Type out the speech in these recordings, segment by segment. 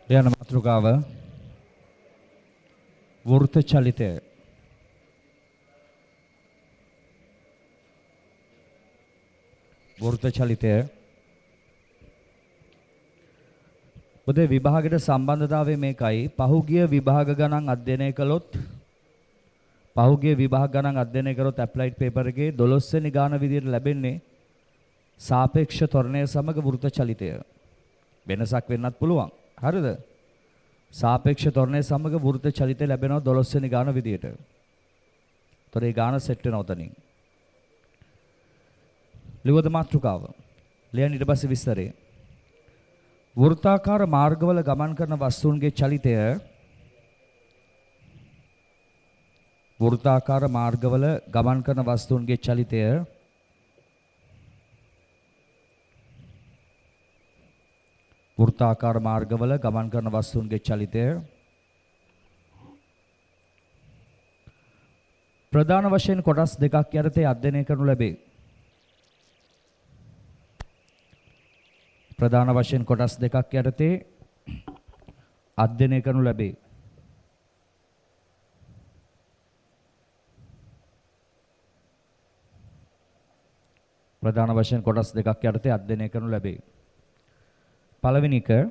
යන මාතෘකාව වෘත චලිතය. වෘත චලිතය පොදේ විභාගයට සම්බන්ධතාවය මේකයි. පහුගිය විභාග ගණන් අධ්‍යයනය කළොත් ඇප්ලයිඩ් පේපර් එකේ 12 වෙනි ගාන විදියට ලැබෙන්නේ සාපේක්ෂ ත්වරණය සමග වෘත චලිතය. වෙනසක් වෙන්නත් පුළුවන්. හරිද? සාපේක්ෂ ත්වරණය සමග වෘත චලිතය ලැබෙනවා 12 වෙනි ගාන විදියට. ඒතර ඒ ගාන සෙට් වෙනවා උතනින්. ලියවද මාතෘකාව. ලියන්න ඊට පස්සේ විස්තරේ. වෘත්තාකාර මාර්ගවල ගමන් කරන වස්තුන්ගේ චලිතය වෘත්තාකාර මාර්ගවල ගමන් කරන වස්තුන්ගේ චලිතය වෘත්තාකාර මාර්ගවල ගමන් කරන වස්තුන්ගේ චලිතය ප්‍රධාන වශයෙන් කොටස් දෙකක් යටතේ අධ්‍යයනය කරනු ලැබේ. ප්‍රධාන වශයෙන් කොටස් දෙකක් යටතේ අධ්‍යයනය කරනු ලැබේ. ප්‍රධාන වශයෙන් කොටස් දෙකක් යටතේ අධ්‍යයනය කරනු ලැබේ. පළවෙනි එක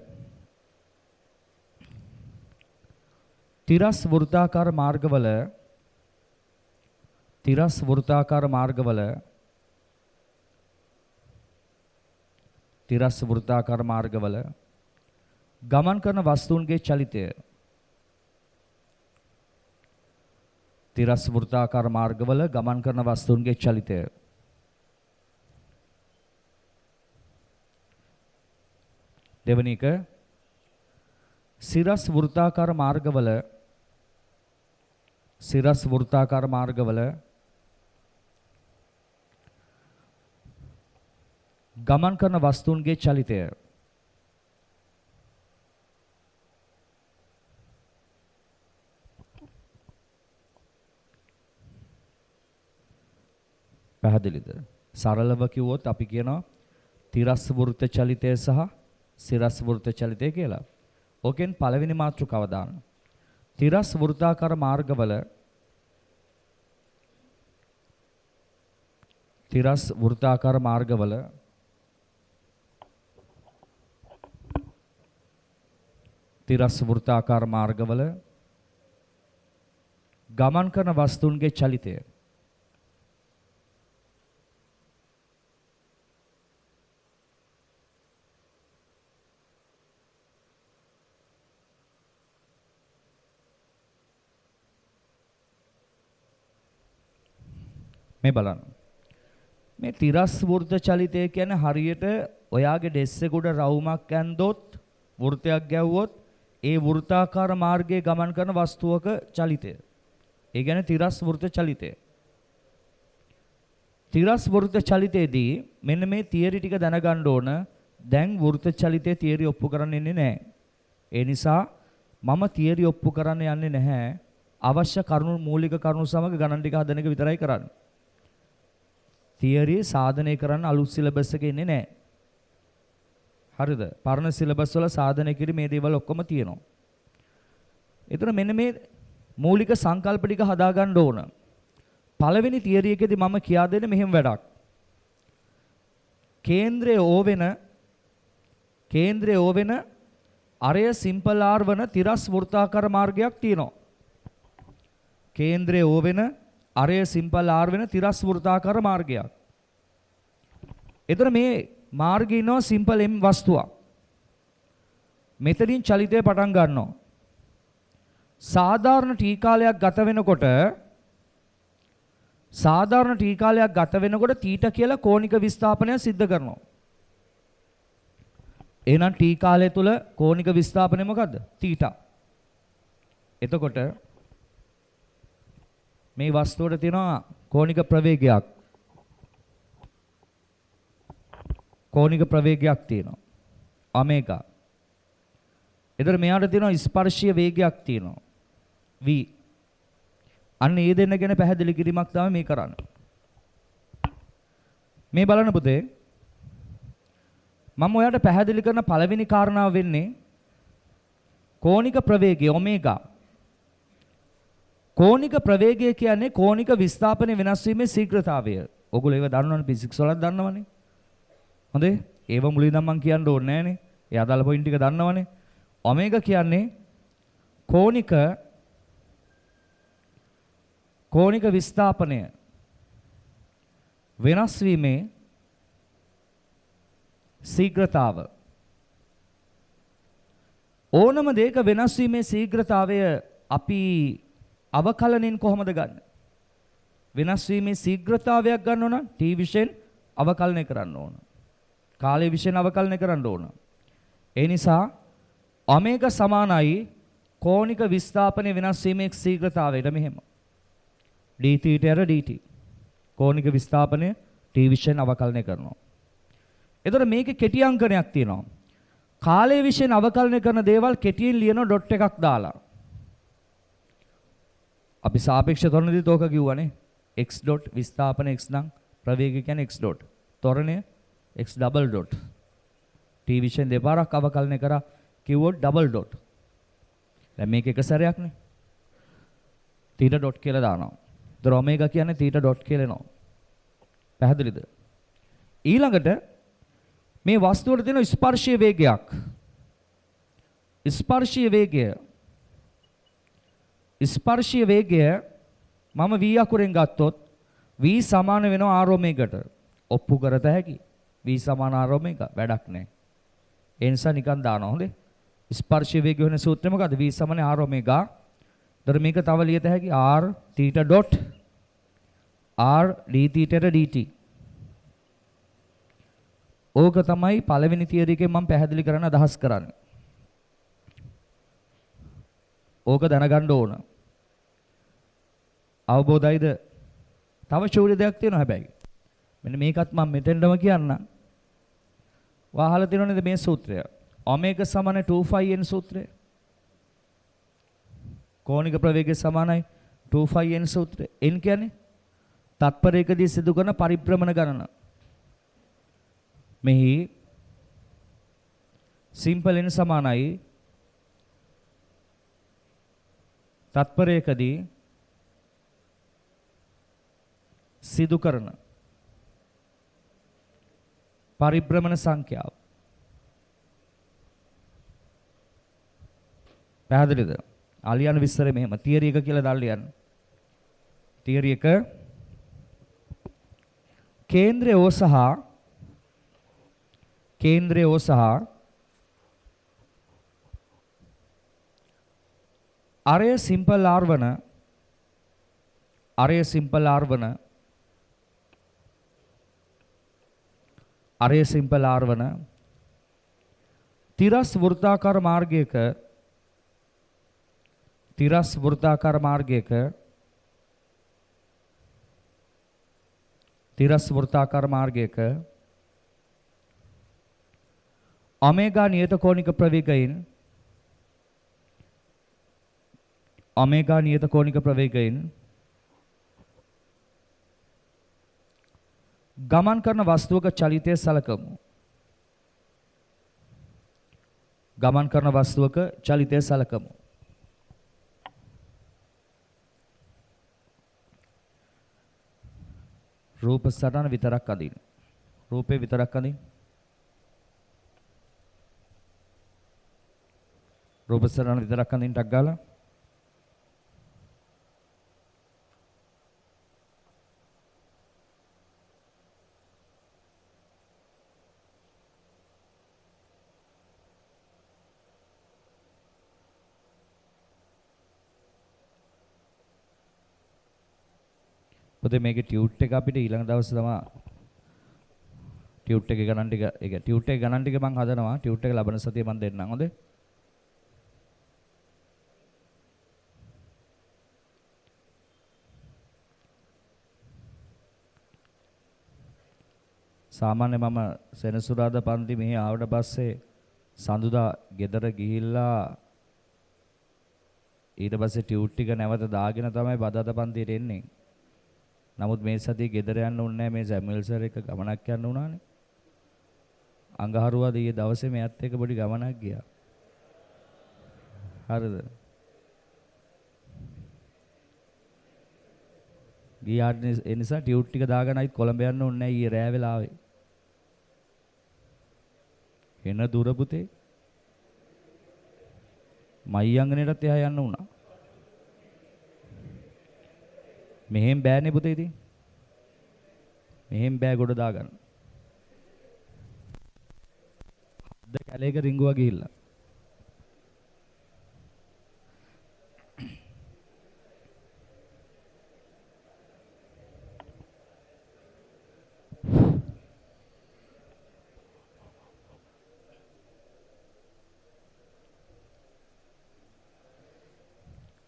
තිරස් වෘත්තාකාර මාර්ගවල ගමන් කරන වස්තුන්ගේ චලිතය. තිරස් වෘත්තාකාර මාර්ගවල ගමන් කරන වස්තුන්ගේ චලිතය. දෙවැනි එක සිරස් වෘත්තාකාර මාර්ගවල ගමන් කරන වස්තුන්ගේ චලිතය. පැහැදිලිද? සරලව කිව්වොත් අපි කියනවා තිරස් වෘත්ත චලිතය සහ සිරස් වෘත්ත චලිතය කියලා. ඕකෙන් පළවෙනි මාතෘකාව දාන්න. තිරස් වෘත්තාකාර මාර්ගවල ගමන් කරන වස්තුන්ගේ චලිතය. මේ බලන්න. මේ තිරස් වෘත්ත චලිතය කියන්නේ හරියට ඔයාගේ ඩෙස් එක උඩ රවුමක් ඇන්දොත් වෘතයක් ගැව්වොත් ඒ වෘත්තාකාර මාර්ගයේ ගමන් කරන වස්තුවක චලිතය. ඒ කියන්නේ තිරස් වෘත්ත චලිතය. තිරස් වෘත්ත චලිතයේදී මෙන්න මේ තියරි ටික දැනගන්න ඕන. දැන් වෘත්ත චලිතයේ තියරි ඔප්පු කරන්න ඉන්නේ නැහැ. ඒ නිසා මම තියරි ඔප්පු කරන්න යන්නේ නැහැ. අවශ්‍ය කරුණු මූලික කරුණු සමග ගණන් ටික හදන එක විතරයි කරන්නේ. තියරි සාධනය කරන්න අලුත් සිලබස් එකේ ඉන්නේ නැහැ. හරිද? පරණ සිලබස් වල සාධනය කිරි මේ දේවල් ඔක්කොම තියෙනවා. ඒතර මෙන්න මේ මූලික සංකල්ප ටික හදා ගන්න ඕන. පළවෙනි තියරි එකේදී මම කියා දෙන්නේ මෙහෙම වැඩක්. කේන්ද්‍රයේ ඕවෙන අරය සිම්පල් ආර් වන තිරස් වෘත්තාකාර මාර්ගයක් තියෙනවා. කේන්ද්‍රයේ ඕවෙන අරය සිම්පල් ආර් වෙන තිරස් වෘත්තාකාර මාර්ගයක්. එතන මේ මාර්ගයේ ඉන්නවා සිම්පල් M වස්තුවක්. මෙතනින් චලිතය පටන් ගන්නවා. සාධාරණ T කාලයක් ගත වෙනකොට තීට කියලා කෝණික විස්ථාපනය සිද්ධ කරනවා. එහෙනම් T කාලය තුල කෝණික විස්ථාපනය මොකද්ද? තීටා. එතකොට මේ වස්තුවට තියෙනවා කෝණික ප්‍රවේගයක් තියෙනවා. ඔමේගා. එතන මෙයාට තියෙනවා ස්පර්ශීය වේගයක් තියෙනවා. v. අන්න ඒ දෙන්න ගැන පැහැදිලි කිරීමක් තමයි මේ කරන්නේ. මේ බලන්න පුතේ. මම ඔයාලට පැහැදිලි කරන පළවෙනි කාරණාව වෙන්නේ කෝණික ප්‍රවේගය ඔමේගා. කෝණික ප්‍රවේගය කියන්නේ කෝණික විස්ථාපනය වෙනස් වීමේ ශීඝ්‍රතාවය. ඔයගොල්ලෝ ඒව දන්නවනේ ෆිසික්ස් වලත් දන්නවනේ. හොඳේ? ඒව මුලින් නම් මම කියන්න ඕනේ නෑනේ. ඒ අදාළ පොයින්ට් ටික දන්නවනේ. ඔමේගා කියන්නේ කෝණික විස්ථාපනය වෙනස් වීමේ ශීඝ්‍රතාව. ඕනම දෙයක වෙනස් වීමේ ශීඝ්‍රතාවය අපි අවකලනෙන් කොහොමද ගන්න? වෙනස් වීමේ ශීඝ්‍රතාවයක් ගන්න ඕන t විශයෙන් අවකලනය කරන්න ඕන. කාලය විශයෙන් අවකලනය කරන්න ඕන. ඒ නිසා ඔමේගා සමානයි කෝණික විස්ථාපනය වෙනස් වීමේ ශීඝ්‍රතාවයට මෙහෙම. dt dt. කෝණික විස්ථාපනය t විශයෙන් අවකලනය කරනවා. එතකොට මේකේ කෙටි අංකණයක් තියෙනවා. කාලය විශයෙන් අවකලනය කරන දේවල් කෙටියෙන් ලියන ඩොට් එකක් දාලා. අපි සාපේක්ෂ ත්වරණයේදීත් ඕක කිව්වනේ. x dot විස්ථාපන x නම් ප්‍රවේගය කියන්නේ x dot. ත්වරණය x double dot. t විශයෙන් දෙපාරක් අවකලනය කරා කිව්වොත් double dot. දැන් මේක එක සැරයක්නේ. theta dot කියලා දානවා. ඒතර ඔමේගා කියන්නේ theta dot කියලා එනවා. පැහැදිලිද? ඊළඟට මේ වස්තුවට තියෙන ස්පර්ශීය වේගයක්. ස්පර්ශීය වේගය මම v අකුරෙන් ගත්තොත් v සමාන වෙනවා r ඔමේගාට. ඔප්පු කරත හැකි. v සමාන r ඔමේගා වැඩක් නැහැ. ඒ නිසා නිකන් දානවා හොඳේ. ස්පර්ශීය වේගය වෙන සූත්‍රය මොකද්ද? v සමාන r ඔමේගා. ඒතර මේක තව ලියත හැකි r theta dot r d theta dt. ඕක තමයි පළවෙනි තියරි එකෙන් මම පැහැදිලි කරන්න අදහස් කරන්නේ. ඕක දැනගන්න ඕන. අවබෝධයිද? තව චූරි දෙයක් තියෙනවා හැබැයි. මෙන්න මේකත් මම මෙතෙන්ටම කියන්න. වහලා තියෙනවනේ මේ සූත්‍රය. ඔමේගා සමාන 2πn සූත්‍රය. කෝණික ප්‍රවේගය සමානයි 2πn සූත්‍රය. n කියන්නේ තත්පරයකදී සිදු කරන පරිභ්‍රමණ ගණන. මෙහි සිම්පල් n සමානයි තත්පරයකදී සිදු කරන පරිභ්‍රමණ සංඛ්‍යාව. පැහැදිලිද? ආලියන විස්තරේ මෙහෙම තියරි එක කියලා දාලා ලියන්න. තියරි එක කේන්ද්‍රය සහ අරය සිම්පල් r වන තිරස් වෘත්තාකාර මාර්ගයක ඔමේගා නියත කෝණික ප්‍රවේගයෙන් ගමන් කරන වස්තුවක චලිතය සලකමු. රූප සටහන විතරක් අදින්න. රූපේ විතරක් අදින්න. රූප සටහන විතරක් අදින්න ටක් ගාලා. පොතේ මේකේ ටියුට් එක අපිට ඊළඟ දවසේ තමයි ටියුට් එකේ ගණන් ටික මම හදනවා. ටියුට් එක ලබන සතියේ මම දෙන්නම්. හොඳේ. සාමාන්‍ය මම සෙනසුරාදා පන්ති මෙහි ආවට පස්සේ සඳුදා ගෙදර ගිහිල්ලා ඊට පස්සේ ටියුට් ටික නැවත දාගෙන තමයි බදාදා පන්තියට එන්නේ. නමුත් මේ සතියේ ගෙදර යන්න උන්නේ නැහැ. මේ සැමුවෙල් සර් එක ගමනක් යන්න උනානේ. අඟහරුවාද ඊයේ දවසේ මෙයත් එක්ක පොඩි ගමනක් ගියා. හරිද? ගියාට ඒ නිසා ටියුට් ටික දාගෙන ආයිත් කොළඹ යන්න ඕනේ නැහැ ඊයේ රෑ වෙලාවේ. එන දුර පුතේ. මයියංගනේටත් එහා යන්න උනා. මෙහෙම බෑනේ පුතේ ඉතින්. මෙහෙම බෑ ගොඩ දාගන්න. හද්ද කැලේක රිංගුවා ගිහිල්ලා.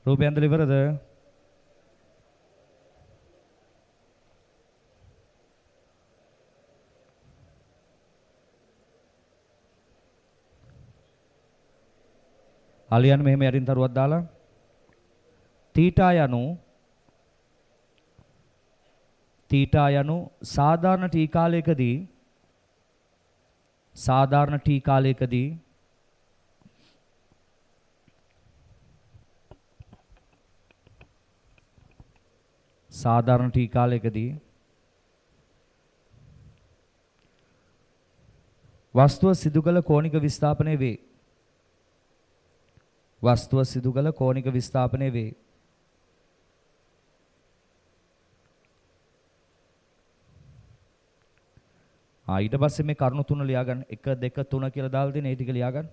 රූපය ඇඳලා ඉවරද? අලියන් මෙහෙම යටින් තරුවක් දාලා තීටා යනු සාධාරණ ටී කාලයකදී වස්තුව සිදු කළ කෝණික විස්ථාපනය වේ. ඊට පස්සේ මේ කරුණු තුන ලියා ගන්න. 1 2 3 කියලා දාලා තියෙන ඒ ටික ලියා ගන්න.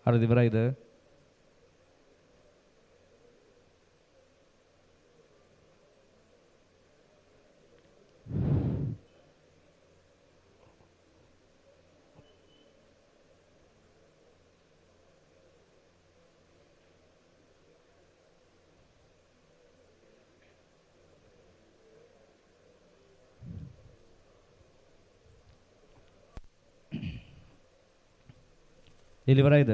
හරිද ඉවරයිද? ඉවරයිද?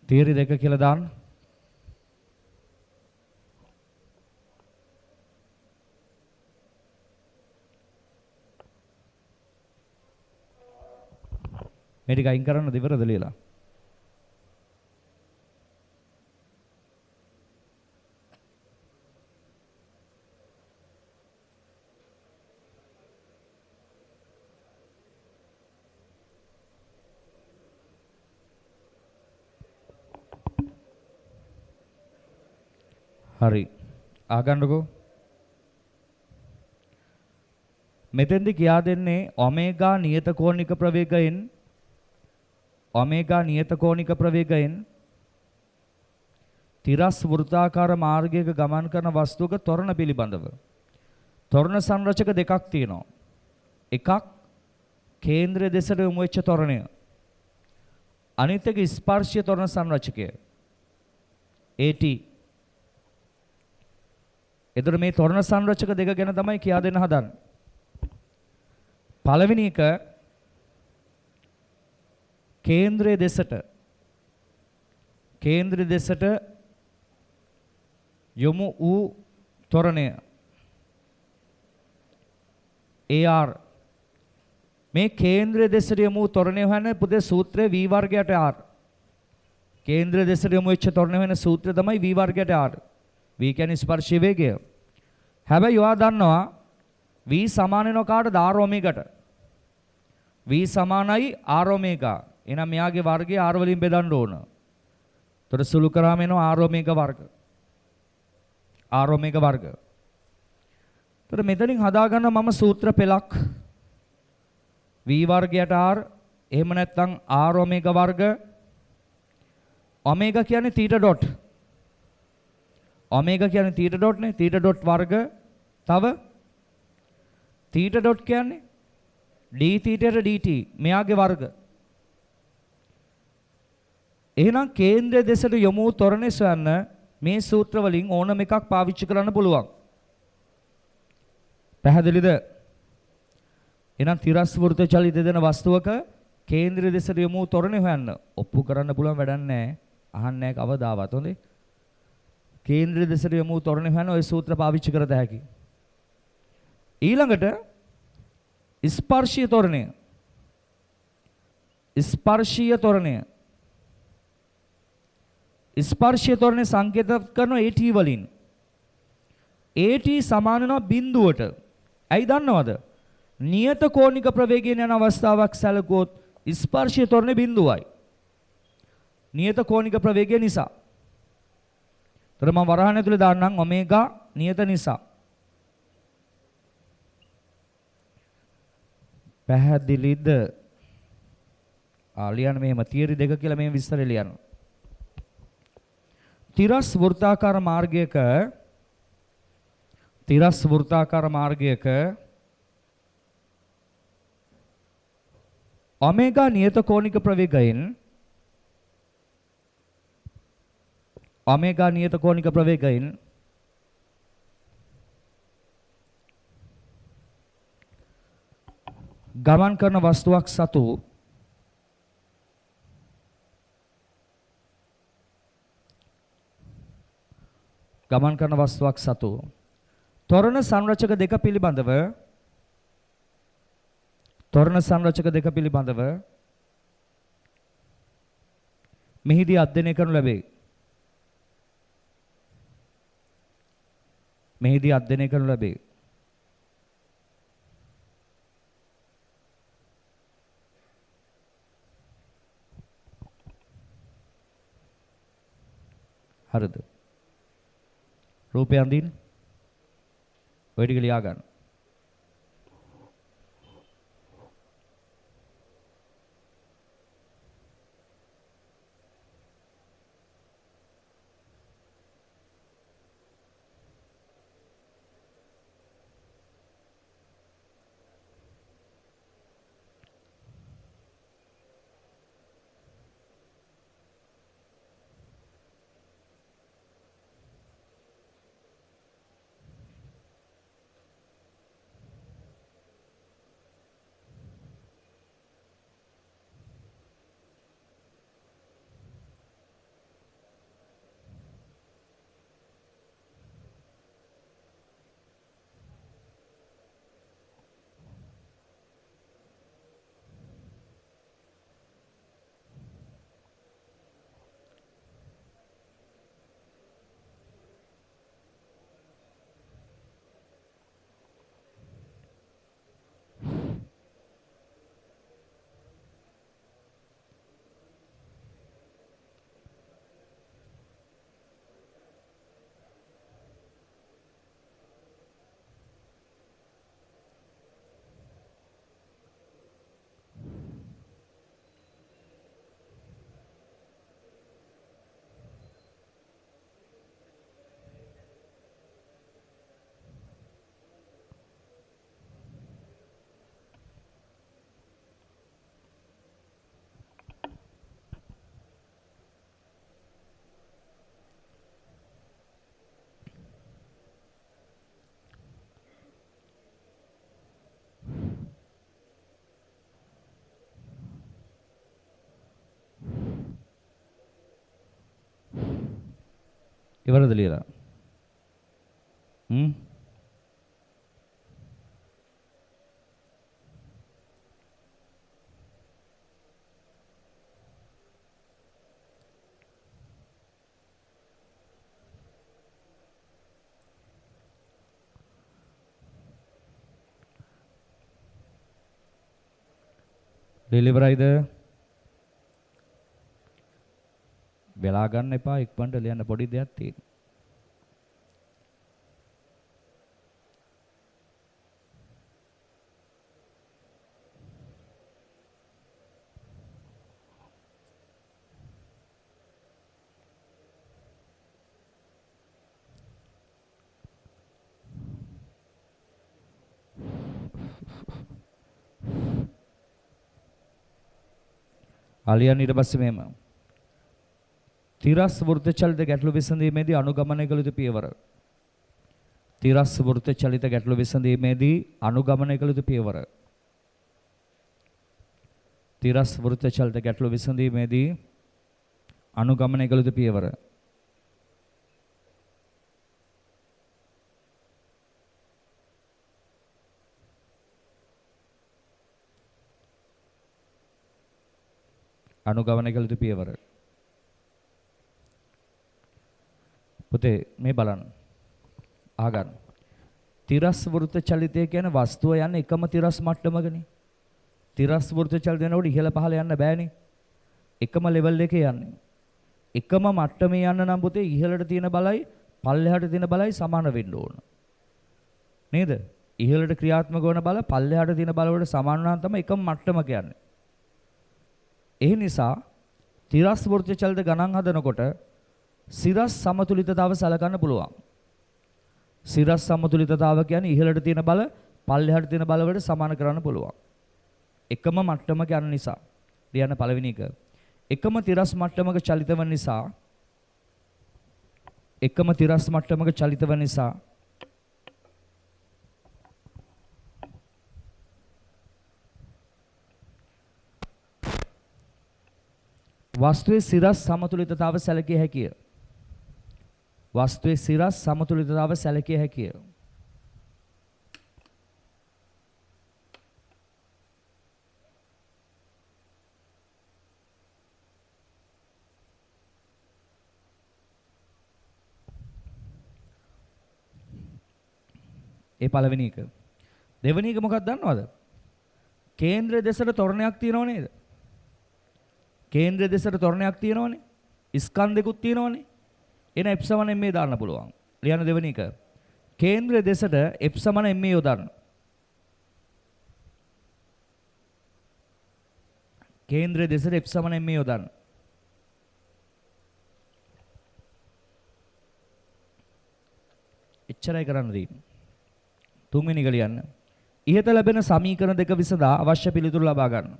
තියරි දෙක කියලා දාන්න. මේ ටික අයින් කරන්නද ඉවරද ලියලා? හරි ආගන්නකෝ. මෙතෙන්දි කියා දෙන්නේ ඔමේගා නියත කෝණික ප්‍රවේගයෙන් තිරස් වෘත්තාකාර මාර්ගයක ගමන් කරන වස්තුවක ත්වරණ පිළිබඳව. ත්වරණ සංරචක දෙකක් තියෙනවා. එකක් කේන්ද්‍රය දෙසට යොමු වෙච්ච ත්වරණය. අනිත් එක ස්පර්ශීය ත්වරණ සංරචකය. AT. එතකොට මේ ත්වරණ සංරචක දෙක ගැන තමයි කියා දෙන්න හදන්නේ. පළවෙනි එක කේන්ද්‍රය දෙසට යොමු වූ ත්වරණය AR. මේ කේන්ද්‍රය දෙසට යොමු වූ ත්වරණය හොයන්නේ පුතේ සූත්‍රයේ V වර්ගයට R. කේන්ද්‍රය දෙසට යොමු වෙච්ච ත්වරණය වෙන සූත්‍රය තමයි V වර්ගයට R. v කියන්නේ ස්පර්ශී වේගය. හැබැයි ඔයා දන්නවා v සමාන වෙනවා කාටද? r ඔමේගාට. v සමානයි r ඔමේගා. එහෙනම් මෙයාගේ වර්ගය r වලින් බෙදන්න ඕන. එතකොට සුළු කරාම එනවා r ඔමේගා වර්ග. r ඔමේගා වර්ග. එතකොට මෙතනින් හදාගන්න මම සූත්‍ර පෙළක්. v වර්ගයට r එහෙම නැත්නම් r ඔමේගා වර්ග. ඔමේගා කියන්නේ θ ඩොට්. ඔමේගා කියන්නේ θ ඩොට් නේ. θ ඩොට් වර්ග. තව θ ඩොට් කියන්නේ d θට dt මෙයාගේ වර්ග. එහෙනම් කේන්ද්‍රය දෙසට යොමු වූ ත්වරණය සොයන්න මේ සූත්‍ර වලින් ඕනම එකක් පාවිච්චි කරන්න පුළුවන්. පැහැදිලිද? එහෙනම් තිරස් වෘත්ත චලිත දෙන වස්තුවක කේන්ද්‍රය දෙසට යොමු වූ ත්වරණය හොයන්න. ඔප්පු කරන්න පුළුවන් වැඩක් නැහැ. අහන්නේ නැහැ කවදාවත්. හොඳේ. කේන්ද්‍රය දෙසට යොමු වූ ත්වරණය හොයන්න ওই සූත්‍ර පාවිච්චි කරත හැකියි. ඊළඟට ස්පර්ශීය ත්වරණය. ස්පර්ශීය ත්වරණය. ස්පර්ශීය ත්වරණය සංකේත කරන AT වලින්. AT සමාන වෙනවා බිඳුවට. ඇයි දන්නවද? නියත කෝණික ප්‍රවේගයෙන් යන අවස්ථාවක් සැලකුවොත් ස්පර්ශීය ත්වරණය බිඳුවයි. නියත කෝණික ප්‍රවේගය නිසා. ඒතර මම වරහන් ඇතුලේ දාන්නම් ඔමේගා නියත නිසා. පැහැදිලිද? ලියන්න මෙහෙම තියරි දෙක කියලා මේ විස්තරය ලියන්න. තිරස් වෘත්තාකාර මාර්ගයක ඔමේගා නියත කෝණික ප්‍රවේගයෙන් ගමන් කරන වස්තුවක් සතු ත්වරණ සංරචක දෙක පිළිබඳව මෙහිදී අධ්‍යයනය කරනු ලැබේ. හරිද? රූපය අඳින්න. ඔය ටික ලියා ගන්න. ඉවරද ලියලා? ඩෙලිවරයිද වෙලා ගන්න එපා ඉක්මනට ලියන්න පොඩි දෙයක් තියෙනවා. අලියන් ඊට පස්සේ මෙහෙම තිරස් වෘත්ත චලිත ගැටලු විසඳීමේදී අනුගමනය කළ යුතු පියවර. තිරස් වෘත්ත චලිත ගැටලු විසඳීමේදී අනුගමනය කළ යුතු පියවර. තිරස් වෘත්ත චලිත ගැටලු විසඳීමේදී අනුගමනය කළ යුතු පියවර. අනුගමනය කළ යුතු පියවර. පුතේ මේ බලන්න. අහගන්න. තිරස් වෘත්ත චලිතය කියන්නේ වස්තුව යන්නේ එකම තිරස් මට්ටමකනේ. තිරස් වෘත්ත චලිතය යනකොට ඉහළ පහළ යන්න බෑනේ. එකම ලෙවල් එකේ යන්නේ. එකම මට්ටමේ යන්න නම් පුතේ ඉහළට තියෙන බලයි පල්ලෙහාට තියෙන බලයි සමාන වෙන්න ඕන. නේද? ඉහළට ක්‍රියාත්මක වන බල පල්ලෙහාට තියෙන බල වලට සමාන නම් තමයි එකම මට්ටමක යන්නේ. ඒ නිසා තිරස් වෘත්ත චලිත ගණන් හදනකොට සිරස් සමතුලිතතාව සලකන්න පුළුවන්. සිරස් සමතුලිතතාව කියන්නේ ඉහළට තියෙන බල පල්ලෙහාට තියෙන බල වලට සමාන කරන්න පුළුවන්. එකම මට්ටමක යන නිසා. ලියන්න පළවෙනි එක. එකම තිරස් මට්ටමක චලිත වන නිසා එකම තිරස් මට්ටමක චලිත වන නිසා වස්තුවේ සිරස් සමතුලිතතාව සැලකිය හැකිය. වස්තුවේ සිරස් සමතුලිතතාව සැලකිය හැකිය. ඒ පළවෙනි එක. දෙවෙනි එක මොකක්ද දන්නවද? කේන්ද්‍ර දෙසට තොරණයක් තියෙනව නේද? කේන්ද්‍ර දෙසට තොරණයක් තියෙනවනේ. ස්කන්ධෙකුත් තියෙනවනේ. එන f = ma දාන්න පුළුවන්. ලියන්න දෙවෙනි එක. කේන්ද්‍ර දෙසට f = ma යොදන්න. කේන්ද්‍ර දෙසට f = ma යොදන්න. එච්චරයි කරන්න තියෙන්නේ. තුන්වෙනි එක ලියන්න. ඉහත ලැබෙන සමීකරණ දෙක විසඳා අවශ්‍ය පිළිතුරු ලබා ගන්න.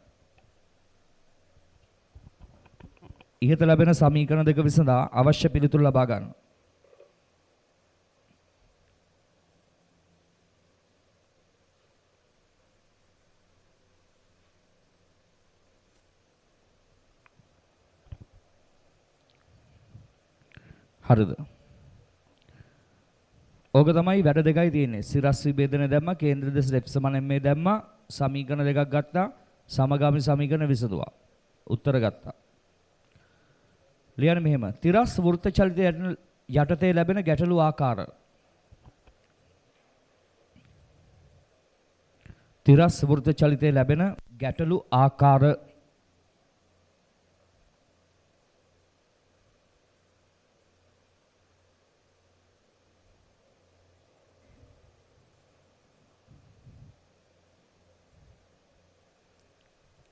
ඉහත ලැබෙන සමීකරණ දෙක විසඳා අවශ්‍ය පිළිතුරු ලබා ගන්න. හරිද? ඕක තමයි වැඩ දෙකයි තියෙන්නේ. සිරස් විභේදනය දැම්මා, කේන්ද්‍ර දෙසට f = ma දැම්මා, සමීකරණ දෙකක් ගත්තා, සමගාමී සමීකරණ විසඳුවා. උත්තර ගත්තා. ලියන්න මෙහෙම. තිරස් වෘත්ත චලිත යටතේ ලැබෙන ගැටලු ආකාර. තිරස් වෘත්ත චලිතේ ලැබෙන ගැටලු ආකාර.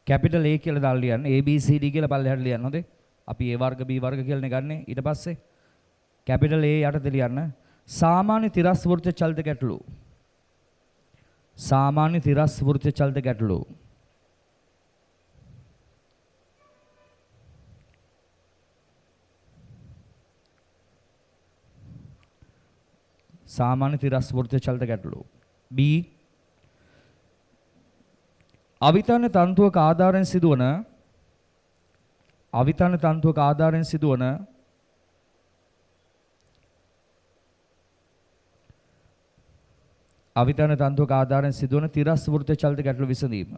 කැපිටල් A කියලා දාලා ලියන්න. A B C D කියලා පල්ලෙහාට ලියන්න. හොඳේ. අපි A වර්ග B වර්ග කියලානේ ගන්නෙ. ඊට පස්සේ කැපිටල් A යටතේ ලියන්න. සාමාන්‍ය තිරස් වෘත්ත චලිත ගැටලු. සාමාන්‍ය තිරස් වෘත්ත චලිත ගැටලු. සාමාන්‍ය තිරස් වෘත්ත චලිත ගැටලු. B අවිතන තන්තුවක ආධාරයෙන් සිදුවන අවිතන තන්තුවක ආධාරයෙන් සිදුවන අවිතන තන්තුවක ආධාරයෙන් සිදුවන තිරස් වෘත්ත චලිත ගැටලු විසඳීම.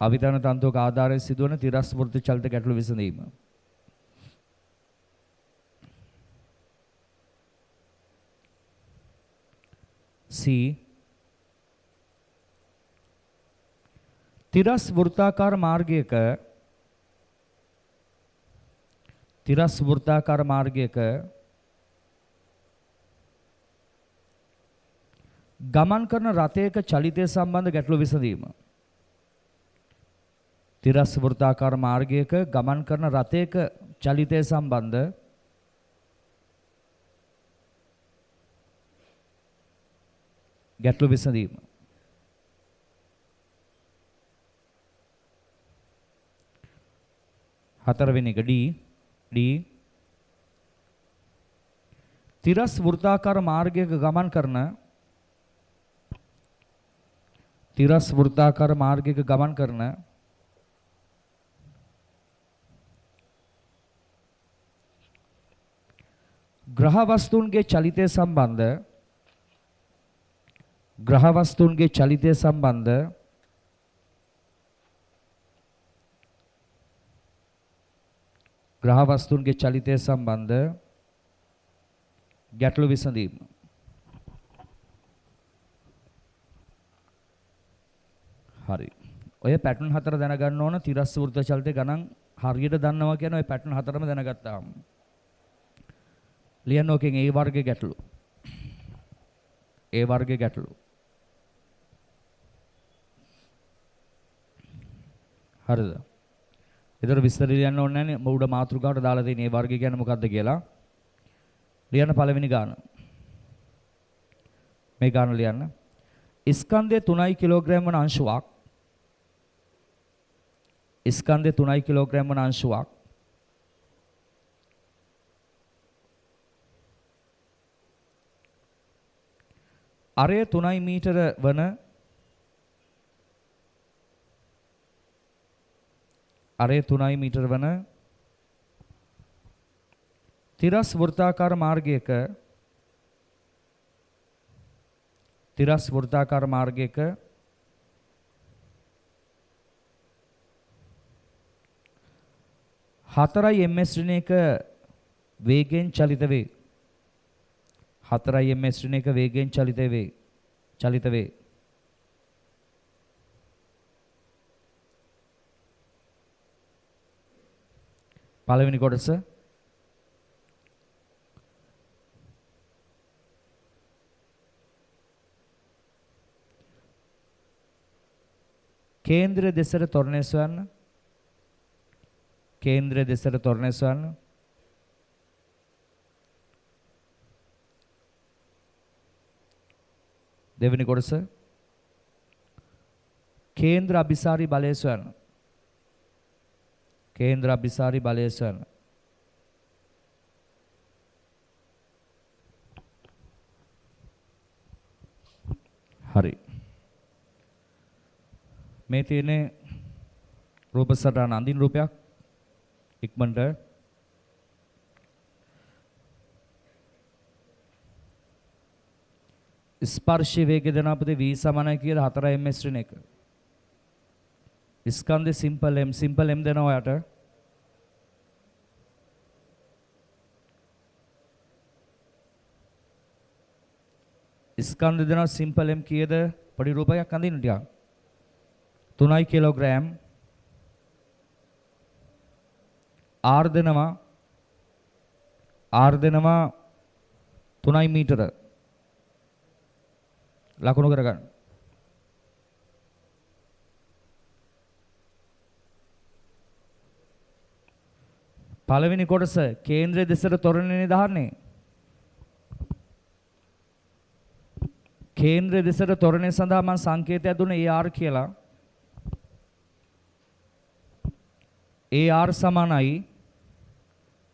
අවිතන තන්තුවක ආධාරයෙන් සිදුවන තිරස් වෘත්ත චලිත ගැටලු විසඳීම. C තිරස් වෘත්තාකාර මාර්ගයක ගමන් කරන රථයක චලිතය සම්බන්ධ ගැටලු විසඳීම. තිරස් වෘත්තාකාර මාර්ගයක ගමන් කරන රථයක චලිතය සම්බන්ධ ගැටලු විසඳීම. හතරවෙනි එක D තිරස් වෘත්තාකාර මාර්ගයක ගමන් කරන ග්‍රහ වස්තුන්ගේ චලිතය සම්බන්ධ ගැටලු විසඳීම. හරි. ඔය පැටර්න් හතර දැනගන්න ඕන. තිරස් වෘත්ත චලිතය ගණන් හරියට දන්නවා කියන ඔය පැටර්න් හතරම දැනගත්තාම ලියන්න ඕකෙන් A වර්ගයේ ගැටලු. හරිද? ඒතර විස්තර ලියන්න ඕනේ නැහැ නේ. උඩ මාතෘකාවට දාලා තියෙන A වර්ගය කියන්නේ මොකක්ද කියලා. ලියන්න පළවෙනි ගාන. මේ ගාන ලියන්න. ස්කන්ධය 3 කිලෝග්‍රෑම් වන අංශුවක්. අරය 3 මීටර වන තිරස් වෘත්තාකාර මාර්ගයක 4 ms ශ්‍රේණියක වේගයෙන් චලිත වේ. පළවෙනි කොටස කේන්ද්‍ර දෙසට තොරණය සොයන්න. දෙවෙනි කොටස කේන්ද්‍ර අභිසාරී බලය සොයන්න. හරි. මේ තියෙන්නේ රූප සටහන අඳින රූපයක් ඉක්මනට ස්පර්ශ වේගය දෙන අපිට v සමානයි කියලා 4 ms ශ්‍රේණියක ස්කන්ධ සිම්පල් m දෙනවා යට ස්කන්ධ දෙනවා සිම්පල් m කීයද පොඩි රූපයක් අඳින්න ටිකක් 3 කිලෝග්‍රෑම් R දෙනවා 3 මීටර ලකුණු කරගන්න. පළවෙනි කොටස කේන්ද්‍රය දෙසට තොරණේ දාන්නේ. කේන්ද්‍රය දෙසට තොරණේ සඳහා මම සංකේතයක් දුන්නේ AR කියලා. AR සමානයි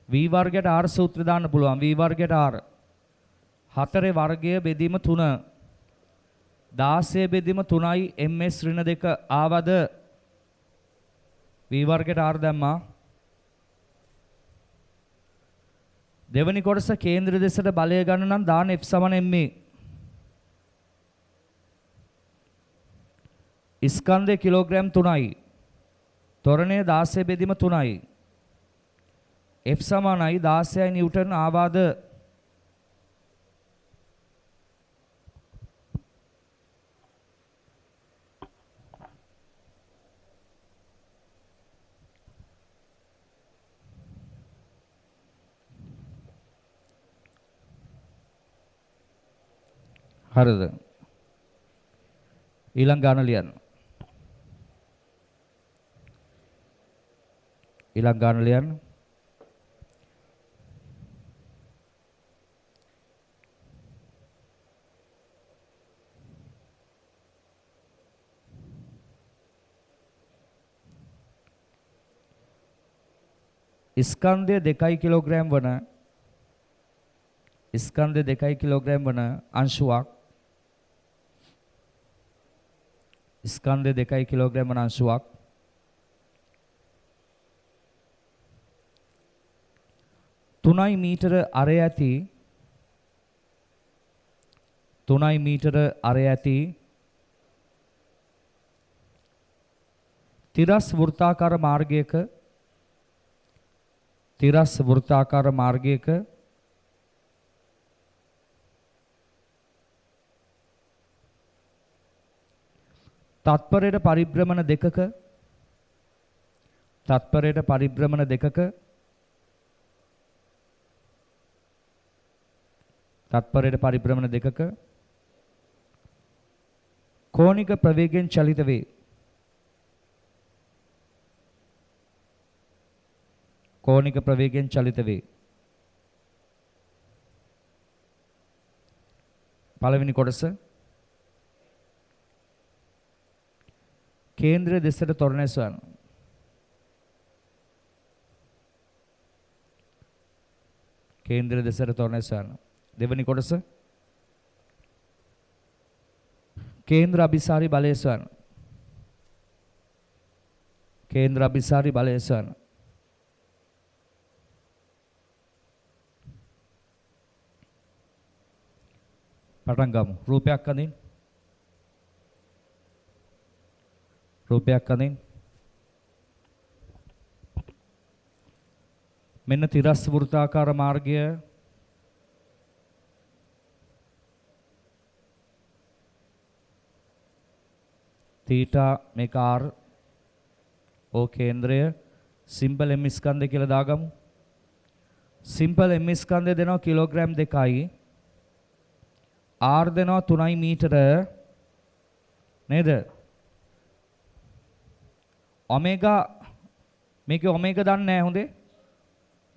V වර්ගයට R සූත්‍රය දාන්න පුළුවන්. V වර්ගයට R 4 වර්ගය බෙදීම 3 16 බෙදීම 3යි ms ඍණ 2 ආවද V වර්ගයට R දැම්මා. දෙවනි කොටස කේන්ද්‍ර දෙසට බලය ගන්න නම් දාන F සමාන ma. ස්කන්ධය කිලෝග්‍රෑම් 3යි. තොරණය 16 බෙදීම 3යි. F සමානයි 16යි නිව්ටන් ආවාද හරිද? ඊළඟ ගාන ලියන්න. ඊළඟ ගාන ලියන්න. ස්කන්ධය 2 කිලෝග්‍රෑම් වන ස්කන්ධය 2 කිලෝග්‍රෑම් වන අංශුවක් ස්කන්ධය 2 කිලෝග්‍රෑම් වන අංශුවක් 3 මීටර අරය ඇති 3 මීටර අරය ඇති තිරස් වෘත්තාකාර මාර්ගයක තත්පරයට පරිභ්‍රමණ දෙකක කෝණික ප්‍රවේගයෙන් චලිත වේ. කෝණික ප්‍රවේගයෙන් චලිත වේ. පළවෙනි කොටස කේන්ද්‍ර දෙසට තොරණ සොයන. කේන්ද්‍ර දෙසට තොරණ සොයන. දෙවෙනි කොටස කේන්ද්‍ර අභිසාරී බලය සොයන. කේන්ද්‍ර අභිසාරී බලය සොයන. පටන් ගමු. රූපයක් අඳින්න. මෙන්න තිරස් වෘත්තාකාර මාර්ගය තීටා මේක r ඕ කේන්ද්‍රය සිම්පල් m ස්කන්ධය කියලා දාගමු. සිම්පල් m ස්කන්ධය දෙනවා කිලෝග්‍රෑම් 2යි r දෙනවා 3 මීටර නේද? ඔමේගා මේකේ ඔමේගා දන්නේ නැහැ හොඳේ.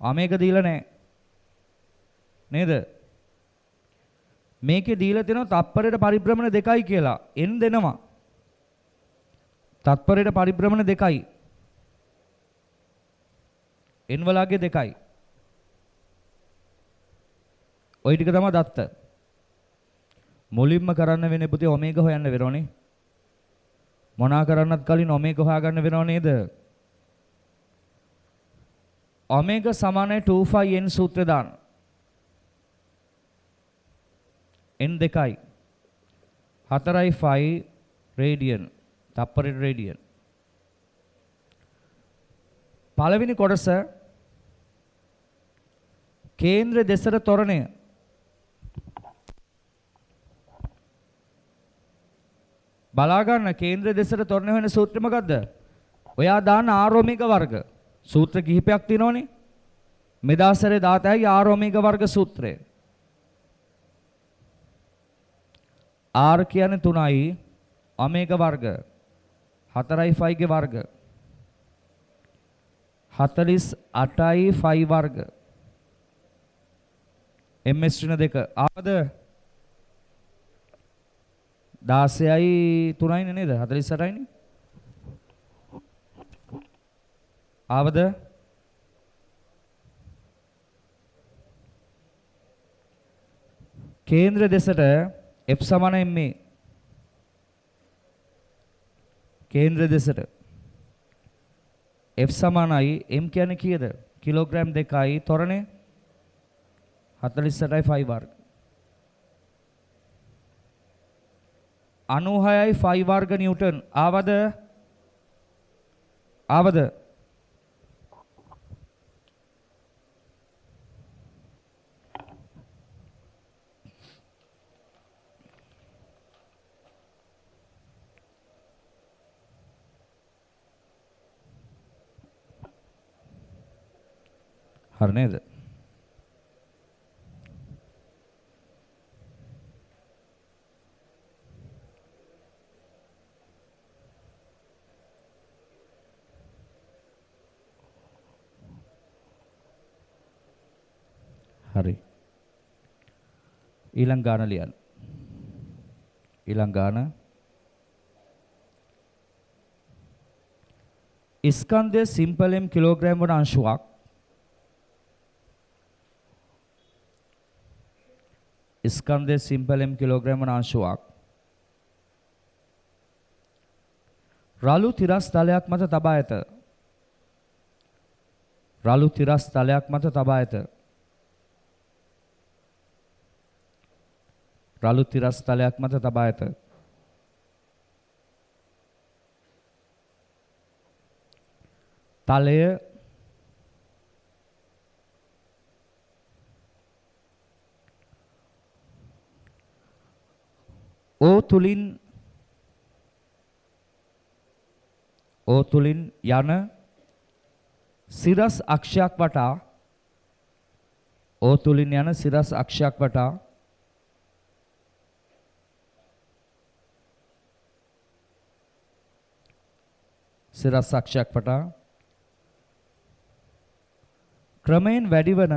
ඔමේගා දීලා නැහැ නේද? මේකේ දීලා දෙනවා තත්පරයට පරිභ්‍රමණ 2යි කියලා. n දෙනවා. තත්පරයට පරිභ්‍රමණ 2යි. n වලගේ 2යි. ওই ටික තමයි දත්ත. මුලින්ම කරන්න වෙන්නේ පුතේ ඔමේගා හොයන්න වෙනෝනේ. මොනා කරන්නත් කලින් ඔමේගා හොයාගන්න වෙනව නේද? ඔමේගා සමානයි 2πn සූත්‍රය දාන්න. n 2යි 4යි 5 රේඩියන් තප්පරයට රේඩියන්. පළවෙනි කොටස කේන්ද්‍ර දෙසට තොරණය බලා ගන්න. කේන්ද්‍ර දෙසට තොරණ වෙන සූත්‍රය මොකද්ද? ඔයා දාන්න r ඔමේගා වර්ග. සූත්‍ර කිහිපයක් තියෙනවනේ. මෙදාසරේ දාතයි r ඔමේගා වර්ග සූත්‍රය. r කියන්නේ 3යි ඔමේගා වර්ග 4යි 5 ගේ වර්ග 48යි 5 වර්ග ms ඍණ 2 ආවද? 16යි 3යිනේ නේද? 48යිනේ. ආවද? කේන්ද්‍ර දෙසට f සමාන ma. කේන්ද්‍ර දෙසට f සමානයි m කියන්නේ කීයද? කිලෝග්‍රෑම් 2යි තොරණේ 48යි 5 වර්ග 96යි 5 වර්ග නිව්ටන්. ආවද? හරි නේද? හරි. ඊළඟ ගාන ලියන්න. ඊළඟ ගාන ස්කන්ධය සිම්පල් m කිලෝග්‍රෑම් වන අංශුවක් ස්කන්ධය සිම්පල් m කිලෝග්‍රෑම් වන අංශුවක් රළු තිරස් තලයක් මත තබා ඇත. රළු තිරස් තලයක් මත තබා ඇත. රළු තිරස් තලයක් මත තබා ඇත. තලය O තුලින් යන සිරස් අක්ෂයක් වටා O තුලින් යන සිරස් අක්ෂයක් වටා සිරස් අක්ෂයක් වටා ක්‍රමයෙන් වැඩිවන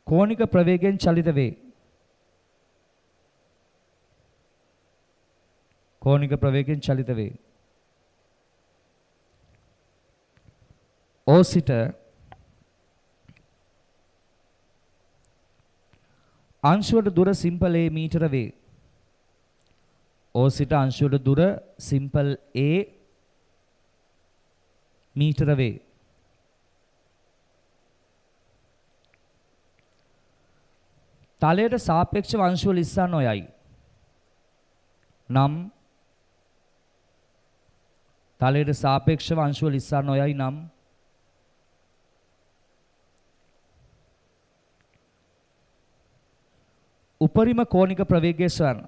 කෝණික ප්‍රවේගයෙන් චලිත වේ. කෝණික ප්‍රවේගයෙන් චලිත වේ. O සිට අංශුවට දුර සිම්පල් a මීටර වේ. O සිට අංශුවට දුර සිම්පල් a මීටර වේ. තලයට සාපේක්ෂව අංශුව ලිස්සා නොයයි. නම් තලයට සාපේක්ෂව අංශුව ලිස්සා නොයයි නම් උපරිම කෝණික ප්‍රවේගය සොයන්න.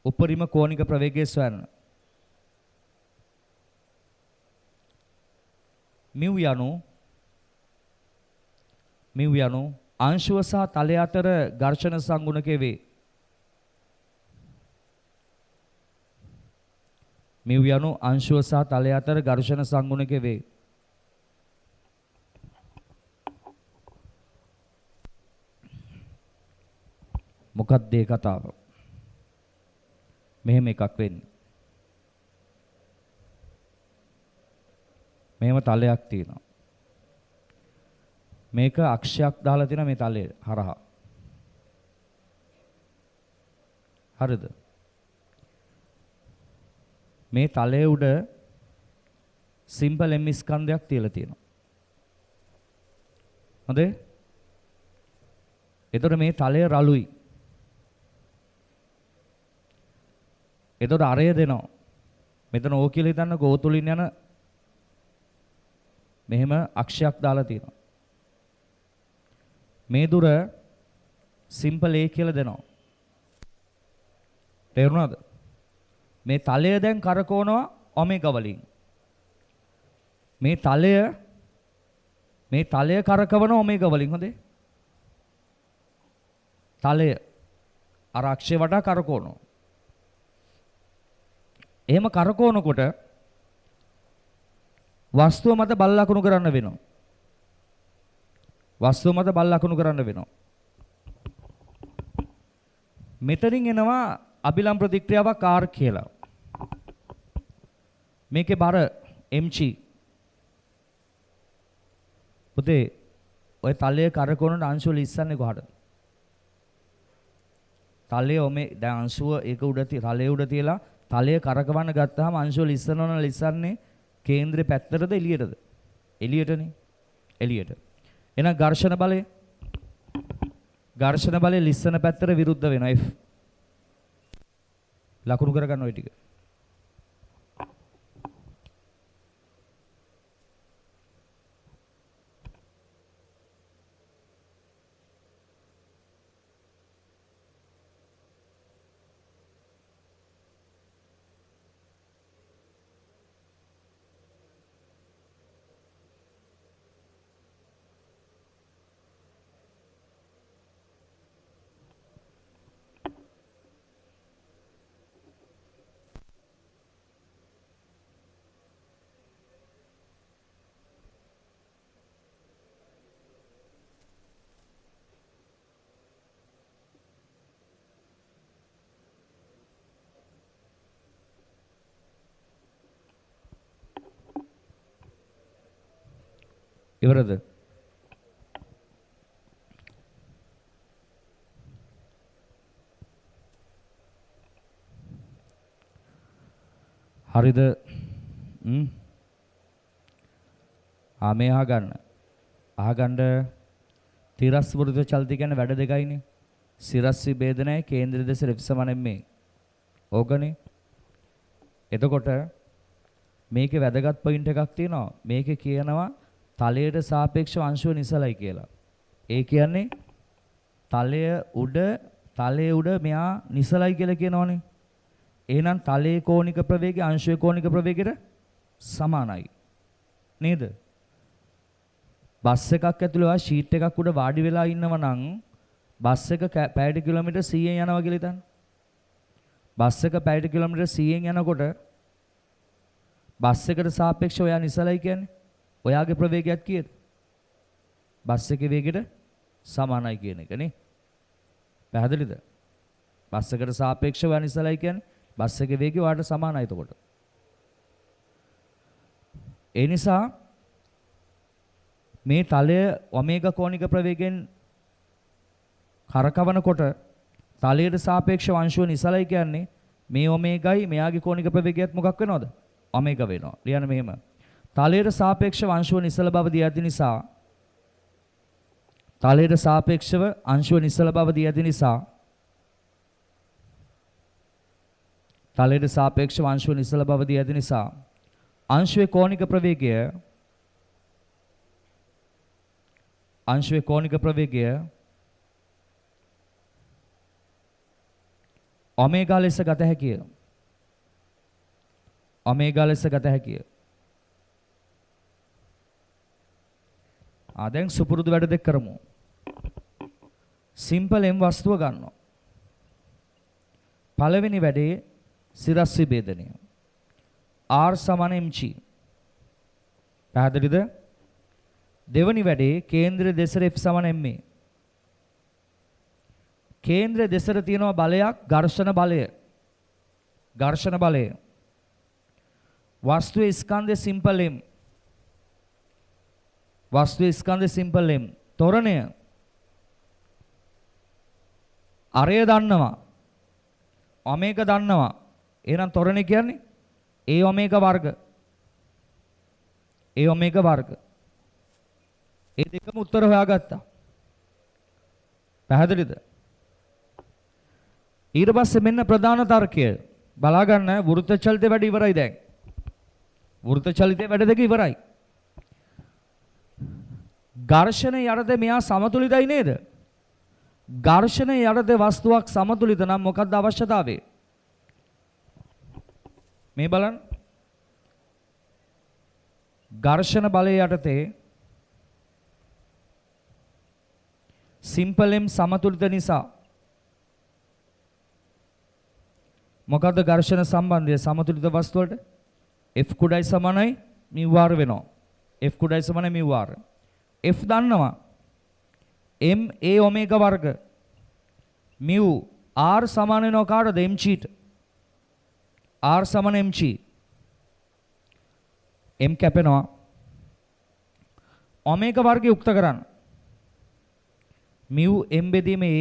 උපරිම කෝණික ප්‍රවේගය සොයන්න. මිව් යනු අංශුව සහ තලය අතර ඝර්ෂණ සංගුණකය වේ. මිව් යනු අංශුව සහ තලය අතර ඝර්ෂණ සංගුණකය වේ. මොකක්ද ඒ කතාව? මෙහෙම එකක් වෙන්නේ. මෙහෙම තලයක් තියෙනවා. මේක අක්ෂයක් දාලා තියෙන මේ තලය හරහා. හරිද? මේ තලයේ උඩ සිම්පල් m ස්කන්ධයක් තියලා තියෙනවා. හොඳේ? එතකොට මේ තලය රළුයි. එතකොට අරය දෙනවා. මෙතන O කියලා හිතන්නකෝ O තුලින් යන මෙහෙම අක්ෂයක් දාලා තියෙනවා. මේ දුර සිම්පල් a කියලා දෙනවා. තේරුණාද? මේ තලය දැන් කරකවනවා ඔමෙගා වලින්. මේ තලය කරකවන ඔමෙගා වලින්. හොඳේ? තලය අර අක්ෂය වටා කරකවනවා. එහෙම කරකවනකොට වස්තුව මත බල ලකුණු කරන්න වෙනවා. වස්තුව මත බල ලකුණු කරන්න වෙනවා. මෙතනින් එනවා අභිලම් ප්‍රතික්‍රියාවක් R කියලා. මේකේ බර mg. පුතේ ඔය තලයේ කරකවන අංශුව ලිස්සන්නේ කොහටද? තලයේ ඔමේ දැන් අංශුව ඒක උඩ තලයේ උඩ තියලා තලය කරකවන්න ගත්තාම අංශුව ලිස්සනවන ලිස්සන්නේ කේන්ද්‍රේ පැත්තටද එළියටද? එළියටනේ. එළියට. එහෙනම් ඝර්ෂණ බලය ලිස්සන පැත්තට විරුද්ධ වෙනවා F. ලකුණු කරගන්න ওই ටික. ඉවරද? හරිද? මේ අහගන්න තිරස් වෘත චලිත කියන්නේ වැඩ දෙකයිනේ. සිරස් විභේදනයයි කේන්ද්‍ර දෙස රෙප්සමනෙන් මේ. ඕකනේ. එතකොට මේකේ වැදගත් පොයින්ට් එකක් තියෙනවා. මේකේ කියනවා තලයට සාපේක්ෂව අංශුව නිසලයි කියලා. ඒ කියන්නේ තලයේ උඩ මෙයා නිසලයි කියලා කියනවනේ. එහෙනම් තලයේ කෝණික ප්‍රවේගය අංශුවේ කෝණික ප්‍රවේගයට සමානයි. නේද? බස් එකක් ඇතුළේ ඔයා ෂීට් එකක් උඩ වාඩි වෙලා ඉන්නව නම් බස් එක පැයට කිලෝමීටර් 100න් යනවා කියලා හිතන්න. බස් එක පැයට කිලෝමීටර් 100න් යනකොට බස් එකට සාපේක්ෂව ඔයා නිසලයි කියන්නේ. ඔයාගේ ප්‍රවේගයත් කීයද? බස් එකේ වේගයට සමානයි කියන එක නේ. පැහැදිලිද? බස් එකට සාපේක්ෂව ඔයා නිසලයි කියන්නේ බස් එකේ වේගය ඔයාට සමානයි එතකොට. ඒ නිසා මේ තලය ඔමේගා කෝණික ප්‍රවේගයෙන් කරකවනකොට තලයට සාපේක්ෂව අංශුව නිසලයි කියන්නේ මේ ඔමේගායි මෙයාගේ කෝණික ප්‍රවේගයත් මොකක් වෙනවද? ඔමේගා වෙනවා. ලියන්න මෙහෙම. තලයට සාපේක්ෂව අංශුව නිසල බව දී ඇති නිසා තලයට සාපේක්ෂව අංශුව නිසල බව දී ඇති නිසා තලයට සාපේක්ෂව අංශුව නිසල බව දී ඇති නිසා අංශුවේ කෝණික ප්‍රවේගය ඔමේගා ලෙස ගත හැකිය. ඔමේගා ලෙස ගත හැකිය. දැන් සුපුරුදු වැඩ දෙක කරමු. සිම්පල් m වස්තුව ගන්නවා. පළවෙනි වැඩේ සිරස් විභේදනය. r සමාන mg. පැහැදිලිද? දෙවනි වැඩේ කේන්ද්‍ර දෙසට f සමාන ma. කේන්ද්‍ර දෙසට තියෙනවා බලයක් ඝර්ෂණ බලය. ඝර්ෂණ බලය. වස්තුවේ ස්කන්ධය සිම්පල් m. වස්තුවේ ස්කන්ධය සිම්පල් m. ත්වරණය අරය දන්නවා. ඔමේගා දන්නවා. එහෙනම් ත්වරණය කියන්නේ a ඔමේගා වර්ග. a ඔමේගා වර්ග. ඒ දෙකම උත්තර හොයාගත්තා. පැහැදිලිද? ඊට පස්සේ මෙන්න ප්‍රධාන තර්කය බලා ගන්න. වෘත්ත චලිතේ වැඩ ඉවරයි දැන්. වෘත්ත චලිතේ වැඩ දෙක ඉවරයි. ඝර්ෂණ යටතේ මෙයා සමතුලිතයි නේද? ඝර්ෂණ යටතේ වස්තුවක් සමතුලිත නම් මොකක්ද අවශ්‍යතාවය? මේ බලන්න. ඝර්ෂණ බලය යටතේ සිම්පල් m සමතුලිත නිසා මොකද්ද ඝර්ෂණ සම්බන්ධය සමතුලිත වස්තු වලට? F කුඩයි සමානයි mu r වෙනවා. F කුඩයි සමානයි mu r. F දන්නවා. m a ඔමේගා වර්ග. mu r සමාන වෙනවා කාටද? mg ට. r සමාන mg. m කැපෙනවා. ඔමේගා වර්ගය යුක්ත කරන්න. mu m බෙදීම a.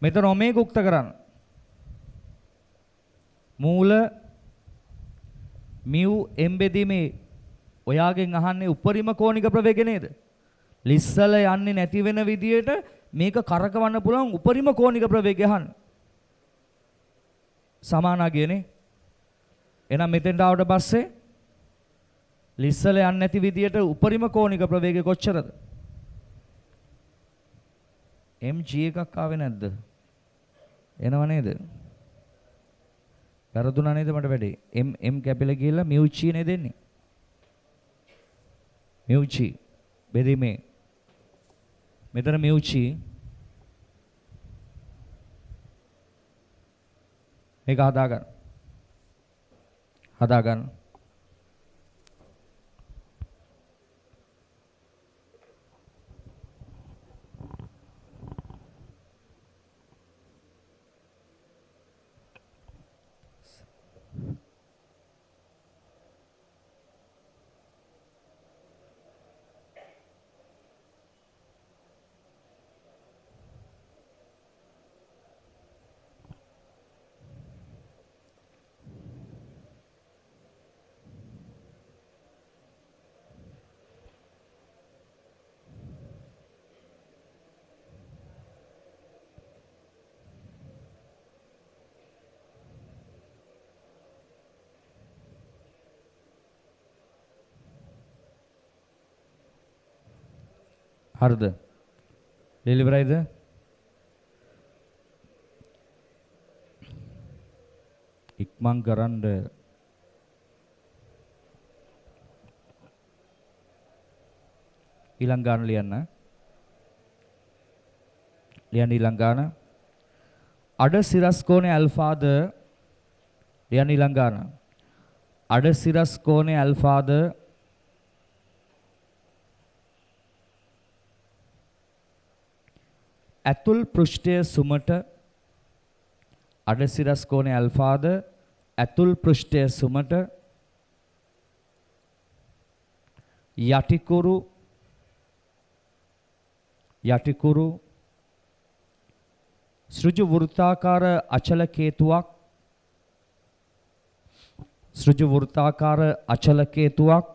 මෙතන ඔමේගා උක්ත කරන්න. මූල mu m බෙදීමේ ඔයාගෙන් අහන්නේ උපරිම කෝණික ප්‍රවේගය නේද? ලිස්සල යන්නේ නැති වෙන විදියට මේක කරකවන්න පුළුවන් උපරිම කෝණික ප්‍රවේගය අහන්න. සමානාගයනේ. එහෙනම් මෙතෙන්ට ආවට පස්සේ ලිස්සල යන්නේ නැති විදියට උපරිම කෝණික ප්‍රවේගය කොච්චරද? mg එකක් ආවේ නැද්ද? එනව නේද? වැරදුනා නේද මට වැඩේ? m කැපිලා ගිහලා mu g නේ දෙන්නේ. mu g බෙදීමේ මෙතන mu g මේක හදාගන්න. හරිද? ඩෙලිවරයිද? ඉක්මන් කරන්න. ඊළඟ ගාන ලියන්න. ලියන්න ඊළඟ ගාන. අඩ සිරස් කෝණේ ඇල්ෆාද ලියන්න ඊළඟ ගාන. අඩ සිරස් කෝණේ ඇල්ෆාද ඇතුල් පෘෂ්ඨයේ සුමට අඩ සිරස් කෝණේ ඇල්ෆාද ඇතුල් පෘෂ්ඨයේ සුමට යටිකුරු සෘජු වෘත්තාකාර අචල කේතුවක්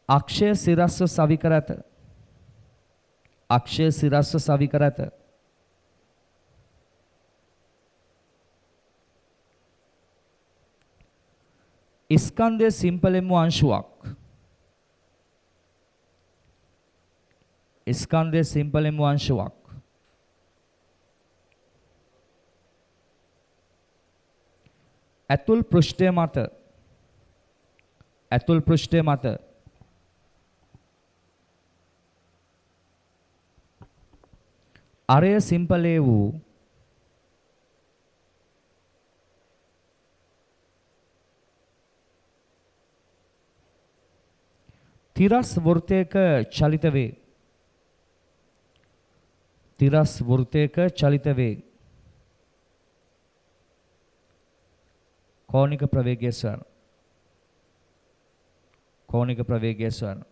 අක්ෂය සිරස්ව සවිකර ඇත. ස්කන්ධයේ සිම්පලෙන්ම අංශුවක්. ඇතුල් පෘෂ්ඨය මත අරය සිම්පලේ වූ තිරස් වෘත්තයක චලිත වේ. කෝණික ප්‍රවේගය සොයන.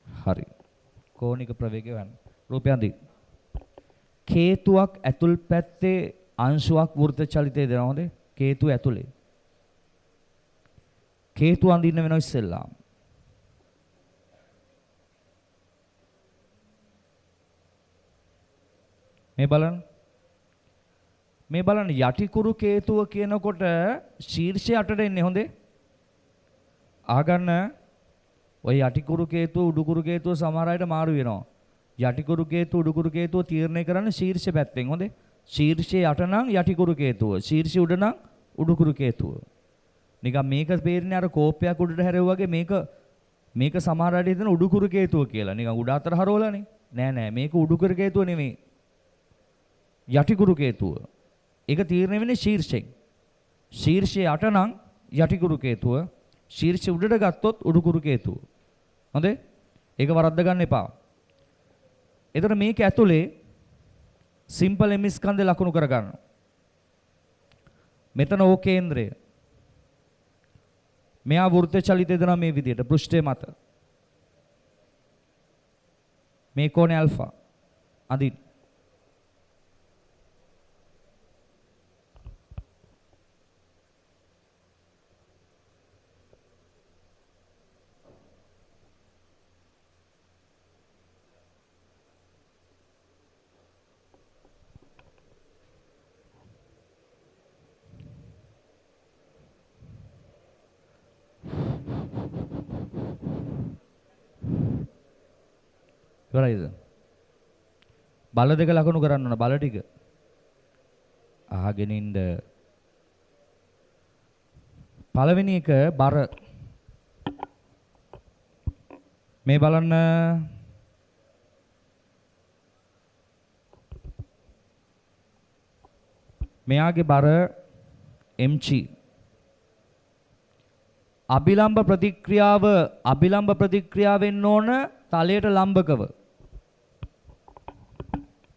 හරි. කෝණික ප්‍රවේගය ගන්න. රූපයන් දී. කේතුවක් ඇතුල් පැත්තේ අංශුවක් වෘත්ත චලිතය දෙනවා. හොඳේ. කේතුව ඇතුලේ. කේතුව අඳින්න වෙනවා ඉස්සෙල්ලා. මේ බලන්න යටිකුරු කේතුව කියනකොට ශීර්ෂය අටට එන්නේ. හොඳේ. අහගන්න. ඔය යටිකුරු කේතුව උඩුකුරු කේතුව සමහර අයට මාරු වෙනවා. යටිකුරු කේතුව උඩුකුරු කේතුව තීරණය කරන්නේ ශීර්ෂ පැත්තෙන්. හොඳේ. ශීර්ෂයේ යට නම් යටිකුරු කේතුව, ශීර්ෂය උඩ නම් උඩුකුරු කේතුව. නිකන් මේක පේන්නේ අර කෝපයක් උඩට හැරෙව්වා වගේ මේක සමහර අයට හිතන උඩුකුරු කේතුව කියලා. නිකන් උඩ අතර හරවලානේ. නෑ මේක උඩුකුරු කේතුව නෙමෙයි. යටිකුරු කේතුව. ඒක තීරණය වෙන්නේ ශීර්ෂයෙන්. ශීර්ෂයේ යට නම් යටිකුරු කේතුව, ශීර්ෂය උඩට ගත්තොත් උඩුකුරු කේතුව. හොඳේ. ඒක වරද්ද ගන්න එපා. එතකොට මේක ඇතුලේ සිම්පල් එම් ස්කන්ධය ලකුණු කර ගන්න. මෙතන ඕ කේන්ද්‍රය. මෙයා වෘත්ත චලිතය දෙනවා මේ විදිහට පෘෂ්ඨය මත. මේ කෝණය ඇල්ෆා. අඳින්න. ඉවරයිද? බල දෙක ලකුණු කරන්න ඕන. බල ටික අහගෙන ඉන්න. පළවෙනි එක බර. මේ බලන්න. මෙයාගේ බර mg. අභිලම්බ ප්‍රතික්‍රියාව වෙන්න ඕන තලයට ලම්බකව.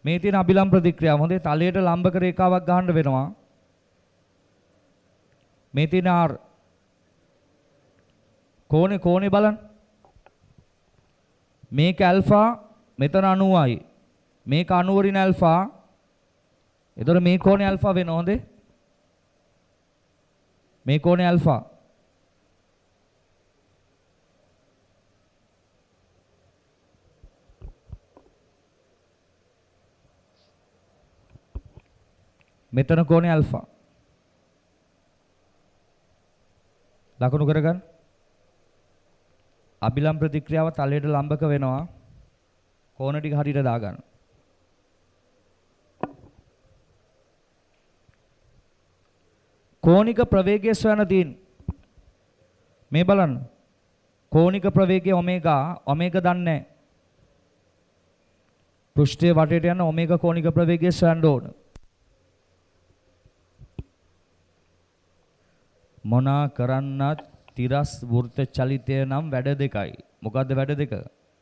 මේ තියෙන අභිලම්බ ප්‍රතික්‍රියාව. හොඳේ. තලයට ලම්බක රේඛාවක් ගහන්න වෙනවා. මේ තියෙන R කෝණේ බලන්න. මේක ඇල්ෆා, මෙතන 90යි. මේක 90 රින ඇල්ෆා. එතකොට මේ කෝණේ ඇල්ෆා වෙනවා. හොඳේ. මේ කෝණේ ඇල්ෆා. මෙතන කෝණේ ඇල්ෆා. ලකුණු කරගන්න. අබිලම් ප්‍රතික්‍රියාව තලයට ලම්බක වෙනවා. කෝණ ටික හරියට දාගන්න. කෝණික ප්‍රවේගය සොයන තියෙන. මේ බලන්න. කෝණික ප්‍රවේගය ඔමේගා දන්නේ නැහැ. පෘෂ්ඨයේ වටේට යන ඔමේගා කෝණික ප්‍රවේගය සොයන්න ඕන. මොනා කරන්නත් තිරස් වෘත්ත චලිතය නම් වැඩ දෙකයි. මොකද්ද වැඩ දෙක?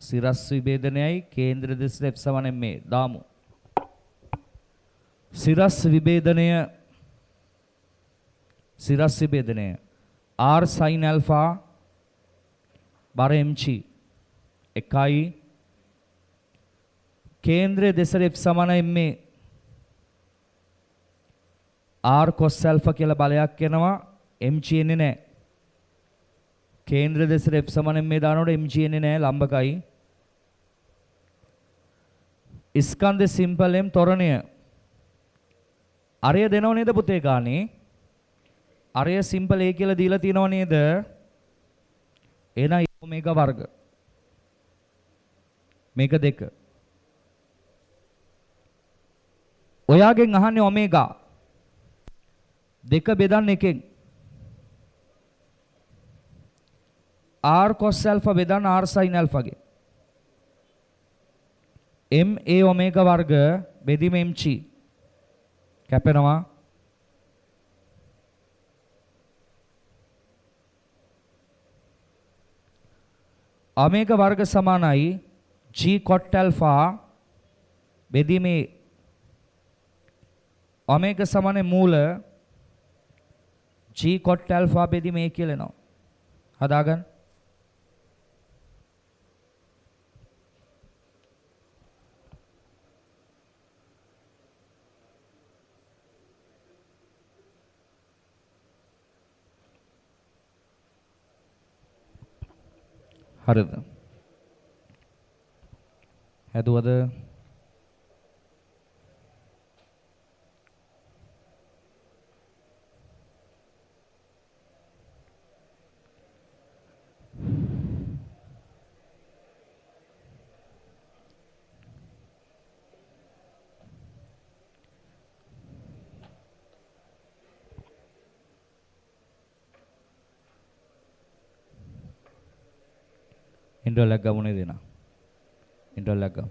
සිරස් විභේදනයයි කේන්ද්‍ර දෙස F සමාන මේ දාමු. සිරස් විභේදනය R sin alpha බර mg එකයි කේන්ද්‍රයේ දෙසට F සමාන මේ R cos alpha කියලා බලයක් එනවා mg එන්නේ නැහැ. කේන්ද්‍ර දෙසට F සමාන මේ දානකොට mg එන්නේ නැහැ ලම්බකයි. ස්කන්ධ සිම්පල් m ත්වරණය අරය දෙනව නේද පුතේ ගානේ? අරය සිම්පල් a කියලා දීලා තියෙනව නේද? එහෙනම් ඔමේගා වර්ග. මේක 2. ඔයාගෙන් අහන්නේ ඔමේගා 2 බෙදන්න එකෙන්. R cos alpha බෙදන්න R sin alpha ගේ. m a ඔමේගා වර්ග බෙදීම mg කැපෙනවා. ඔමේගා වර්ග සමානයි g cot alpha බෙදීමේ ඔමේගා සමාන මූල g cot alpha බෙදීම a කියලා එනවා. හදාගන්න. හරිද? හැදුවද? इंटरलैग का मुने देना इंटरलैग का